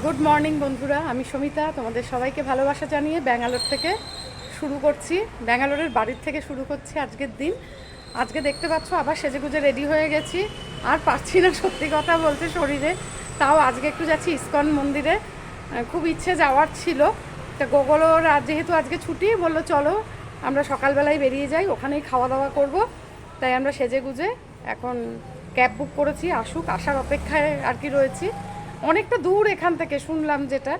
Good morning বন্ধুরা, আমি সমিতা তোমাদের সবাইকে ভালোবাসা জানিয়ে ব্যাঙ্গালোর থেকে শুরু করছি। ব্যাঙ্গালোরের বাড়ির থেকে শুরু করছি আজকের দিন। আজকে দেখতে পাচ্ছ আবার সেজেগুজে রেডি হয়ে গেছি, আর পারছি না সত্যি কথা বলতে শরীরে। তাও আজকে একটু যাচ্ছি ইসকন মন্দিরে, খুব ইচ্ছে যাওয়ার ছিল। তা গোগলোর যেহেতু আজকে ছুটি, বললো চলো আমরা সকালবেলায় বেরিয়ে যাই, ওখানেই খাওয়া দাওয়া করব। তাই আমরা সেজেগুজে এখন ক্যাব বুক করেছি, আসার অপেক্ষায় আর কি রয়েছি। অনেকটা দূর এখান থেকে, শুনলাম যেটা,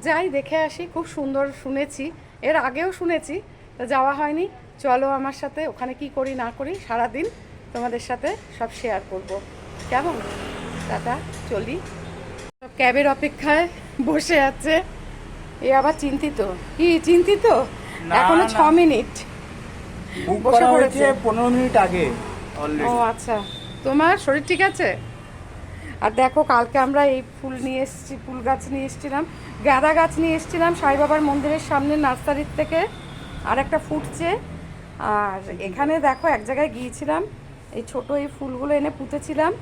যাই দেখে আসি। খুব সুন্দর শুনেছি, এর আগেও শুনেছি, তা যাওয়া হয়নি। চলো আমার সাথে, ওখানে কি করি না করি সারাদিন তোমাদের সাথে সব শেয়ার করব। কেমন? টাটা, চলি। সব ক্যাবের অপেক্ষায় বসে আছে। এ আবার চিন্তিত। কি চিন্তিত? এখনো 6 মিনিট বসে পড়েছে। 15 মিনিট আগে ও আচ্ছা, তোমার শরীর ঠিক আছে? আর দেখো, কালকে আমরা এই ফুল নিয়ে এসেছি, ফুল গাছ নিয়ে এসেছিলাম, গাঁদা গাছ নিয়ে এসেছিলাম সাই বাবার মন্দিরের সামনে নার্সারির থেকে। আর একটা ফুটছে। আর এখানে দেখো এক জায়গায় গিয়েছিলাম, এই ছোট এই ফুলগুলো এনে পুঁতেছিলাম,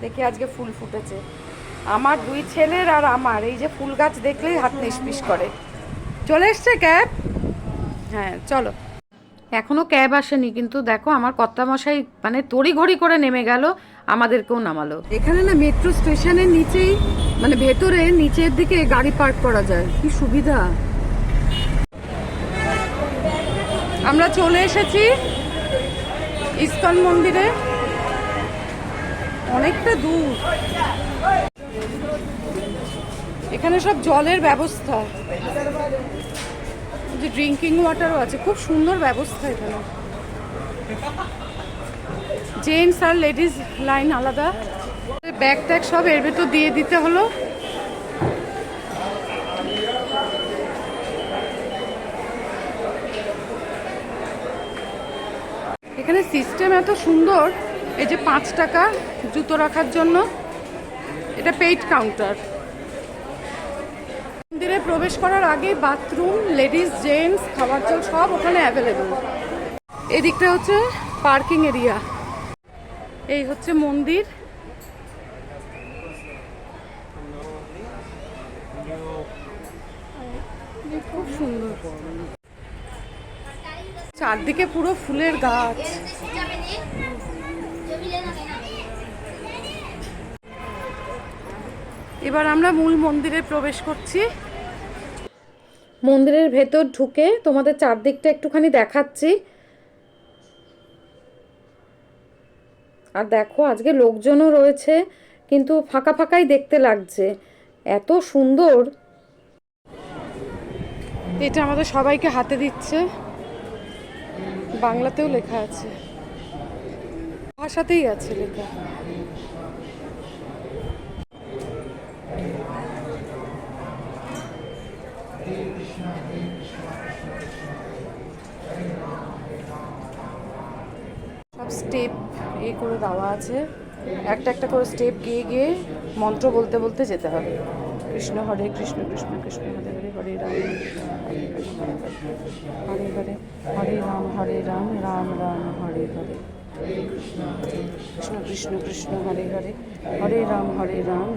দেখি আজকে ফুল ফুটেছে। আমার 2 ছেলের আর আমার এই যে ফুল গাছ দেখলেই হাত নিষ্পিস করে। চলে এসছে ক্যাব। হ্যাঁ চলো। এখনও ক্যাব আসেনি, কিন্তু দেখো আমার কর্তামশাই মানে তড়িঘড়ি করে নেমে গেল, আমাদেরকেও নামালো। এখানে না মেট্রো স্টেশনের নিচেই, মানে ভেতরে নিচের দিকে গাড়ি পার্ক করা যায়, কি সুবিধা। আমরা চলে এসেছি ইসকন মন্দিরে, অনেকটা দূর। এখানে সব জলের ব্যবস্থা, যে ড্রিঙ্কিং ওয়াটারও আছে, খুব সুন্দর ব্যবস্থা এখানে। জেন্টস আর লেডিস লাইন আলাদা। ব্যাগ ট্যাগ সব এর ভেতর দিয়ে দিতে হলো। এখানে সিস্টেম এত সুন্দর, এই যে 5 টাকা জুতো রাখার জন্য, এটা পেইড কাউন্টার। মন্দিরে প্রবেশ করার আগে বাথরুম, লেডিস জেন্টস খাবার জল সব ওখানে অ্যাভেলেবল। এদিকটা হচ্ছে পার্কিং এরিয়া। এই হচ্ছে মন্দির। খুব সুন্দর, চারদিকে পুরো ফুলের গাছ। এবার আমরা মূল মন্দিরে প্রবেশ করছি। মন্দিরের ভেতর ঢুকে তোমাদের চারদিকটা একটুখানি দেখাচ্ছি। আর দেখো আজকে লোকজনও রয়েছে, কিন্তু ফাঁকা ফাঁকাই দেখতে লাগছে, এত সুন্দর। এটা আমাদের সবাইকে হাতে দিচ্ছে, বাংলাতেও লেখা আছে, ভাষাতেই আছে লেখা। সব স্টেপ করে দেওয়া আছে, একটা একটা করে স্টেপ গিয়ে গিয়ে মন্ত্র বলতে বলতে যেতে হবে। কৃষ্ণ হরে কৃষ্ণ, কৃষ্ণ কৃষ্ণ হরে হরে, হরে রাম হরে হরে, হরে রাম হরে রাম, রাম রাম হরে হরে, কৃষ্ণ কৃষ্ণ কৃষ্ণ হরে হরে, হরে রাম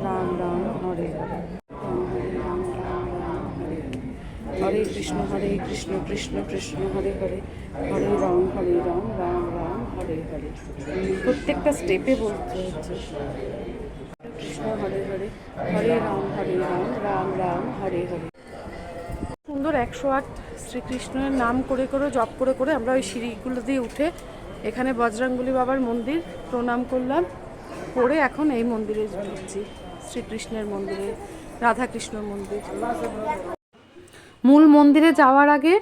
রাম, রাম হরে হরে, হরে কৃষ্ণ কৃষ্ণ কৃষ্ণ হরে হরে, হরে রাম রাম রাম হরে হরে। প্রত্যেকটা স্টেপে বলতে হচ্ছে কৃষ্ণ হরে হরে, হরে রাম রাম রাম হরে হরে। সুন্দর 108 শ্রীকৃষ্ণের নাম করে করে, জপ করে করে আমরা ওই সিঁড়িগুলো দিয়ে উঠে এখানে বজরংবলী বাবার মন্দির প্রণাম করলাম, করে এখন এই মন্দিরে ঢুকছি, শ্রীকৃষ্ণের মন্দিরে, রাধাকৃষ্ণ মন্দির। মূল মন্দিরে যাওয়ার আগে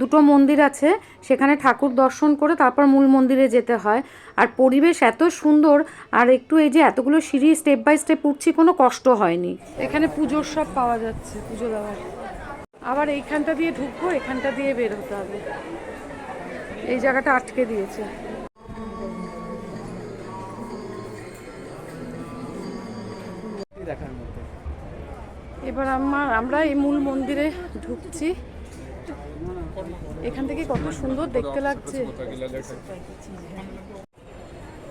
দুটো মন্দির আছে, সেখানে ঠাকুর দর্শন করে তারপর মূল মন্দিরে যেতে হয়। আর পরিবেশ এত সুন্দর, আর একটু এই যে এতগুলো সিঁড়ি স্টেপ বাই স্টেপ উঠছি, কোনো কষ্ট হয়নি। এখানে পুজোর সব পাওয়া যাচ্ছে, পুজো দেওয়ার। আবার এইখানটা দিয়ে ঢুকবো, এখানটা দিয়ে বের হতে হবে, এই জায়গাটা আটকে দিয়েছে। এবার আমরা এই মূল মন্দিরে ঢুকছি। এখান থেকে কত সুন্দর দেখতে লাগছে,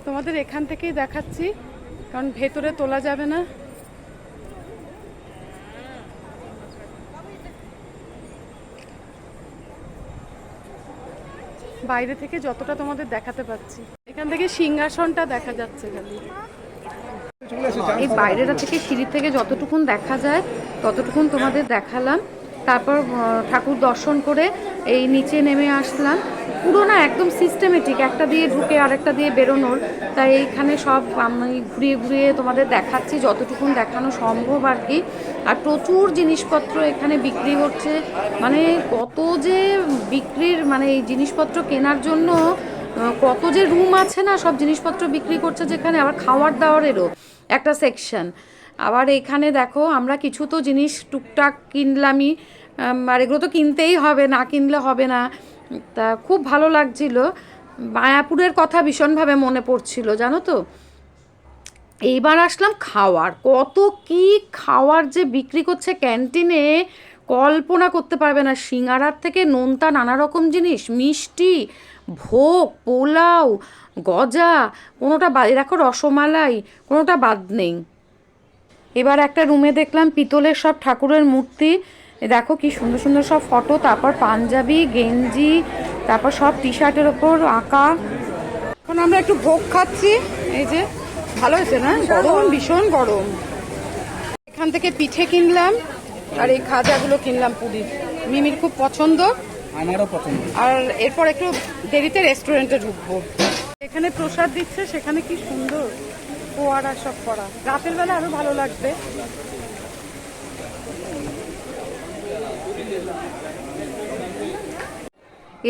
তোমাদের এখান থেকেই দেখাচ্ছি, কারণ ভেতরে তোলা যাবে না। বাইরে থেকে যতটা তোমাদের দেখাতে পাচ্ছি। এখান থেকে সিংহাসনটা দেখা যাচ্ছে খালি। এই বাইরেটা থেকে সিঁড়ি থেকে যতটুকুন দেখা যায় ততটুকুন তোমাদের দেখালাম। তারপর ঠাকুর দর্শন করে এই নিচে নেমে আসলাম। পুরো না একদম সিস্টেমেটিক, একটা দিয়ে ঢুকে আরেকটা দিয়ে বেরোনোর। তাই এইখানে সব আমি ঘুরিয়ে ঘুরিয়ে তোমাদের দেখাচ্ছি যতটুকুন দেখানো সম্ভব আর কি। আর প্রচুর জিনিসপত্র এখানে বিক্রি হচ্ছে, মানে কত যে বিক্রির, মানে এই জিনিসপত্র কেনার জন্য কত যে রুম আছে না, সব জিনিসপত্র বিক্রি করছে যেখানে। আবার খাওয়ার দাওয়ারেরও একটা সেকশন। আবার এখানে দেখো আমরা কিছু তো জিনিস টুকটাক কিনলামই, আর এগুলো তো কিনতেই হবে, না কিনলে হবে না। তা খুব ভালো লাগছিল, মায়াপুরের কথা ভীষণভাবে মনে পড়ছিল জানো তো। এইবার আসলাম খাওয়ার, কত কি খাওয়ার যে বিক্রি করছে ক্যান্টিনে, কল্পনা করতে পারবে না। সিঙ্গারার থেকে নোনতা নানা রকম জিনিস, মিষ্টি, ভোগ, পোলাও, গজা, কোনোটা বাদ, দেখো রসমালাই, কোনোটা বাদ নেই। এবার একটা রুমে দেখলাম পিতলের সব ঠাকুরের মূর্তি, দেখো কি সুন্দর সুন্দর সব ফটো। তারপর পাঞ্জাবি, গেঞ্জি, তারপর সব টি শার্টের ওপর আঁকা। এখন আমরা একটু ভোগ খাচ্ছি, এই যে ভালো হয়েছে না, গরম, ভীষণ গরম। এখান থেকে পিঠে কিনলাম আর এই খাজাগুলো কিনলাম পুরীর, মিমির খুব পছন্দ, আমারও পছন্দ। আর এরপর একটু দেরিতে রেস্টুরেন্টে ঢুকবো। এখানে প্রসাদ দিচ্ছে, সেখানে কি সুন্দর ফোয়ারা সব করা, রাতের বেলা আরো ভালো লাগবে।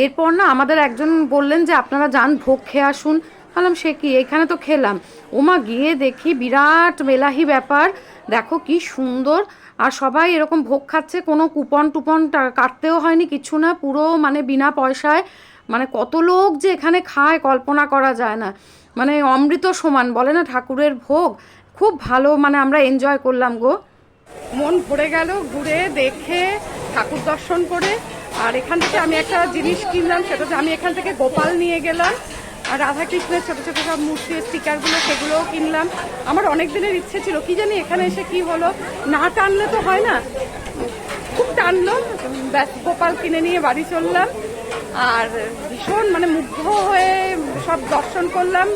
এরপর না আমাদের একজন বললেন যে আপনারা যান ভোগ খেয়ে আসুন। বললাম সে কি, এখানে তো খেলাম। ওমা গিয়ে দেখি বিরাট মেলাহি ব্যাপার, দেখো কি সুন্দর। আর সবাই এরকম ভোগ খাচ্ছে, কোনো কুপন টুপন কাটতেও হয়নি, কিছু না, পুরো মানে বিনা পয়সায়। মানে কত লোক যে এখানে খায় কল্পনা করা যায় না, মানে অমৃত সমান বলে না ঠাকুরের ভোগ। খুব ভালো, মানে আমরা এনজয় করলাম গো, মন ভরে গেল ঘুরে দেখে ঠাকুর দর্শন করে। আর এখান থেকে আমি একটা জিনিস কিনলাম, সেটা হচ্ছে আমি এখান থেকে গোপাল নিয়ে গেলাম, আর রাধাকৃষ্ণের ছোটো ছোটো সব মূর্তির স্টিকারগুলো সেগুলোও কিনলাম। আমার অনেক দিনের ইচ্ছে ছিল, কি জানি এখানে এসে কি হলো, না টানলে তো হয় না, খুব টানলো, ব্যাস গোপাল কিনে নিয়ে বাড়ি চললাম। আর ভীষণ মানে মুগ্ধ হয়ে সব দর্শন করলাম,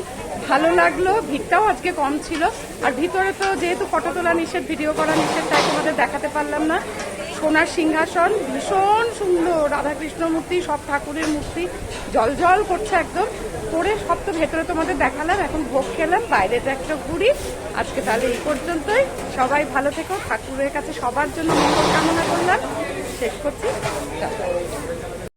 ভালো লাগলো। ভিড়টাও আজকে কম ছিল। আর ভিতরে তো যেহেতু ফটো তোলা নিষেধ, ভিডিও করা নিষেধ, তাই তোমাদের দেখাতে পারলাম না। সোনার সিংহাসন, ভীষণ সুন্দর, রাধাকৃষ্ণ মূর্তি, সব ঠাকুরের মূর্তি জল জল করছে একদম, করে সব তো ভেতরে তোমাদের দেখালাম। এখন ভোগ খেলাম, বাইরেটা একটা ঘুরি। আজকে তাহলে এই পর্যন্তই, সবাই ভালো থেকো, ঠাকুরের কাছে সবার জন্য মঙ্গল কামনা করি।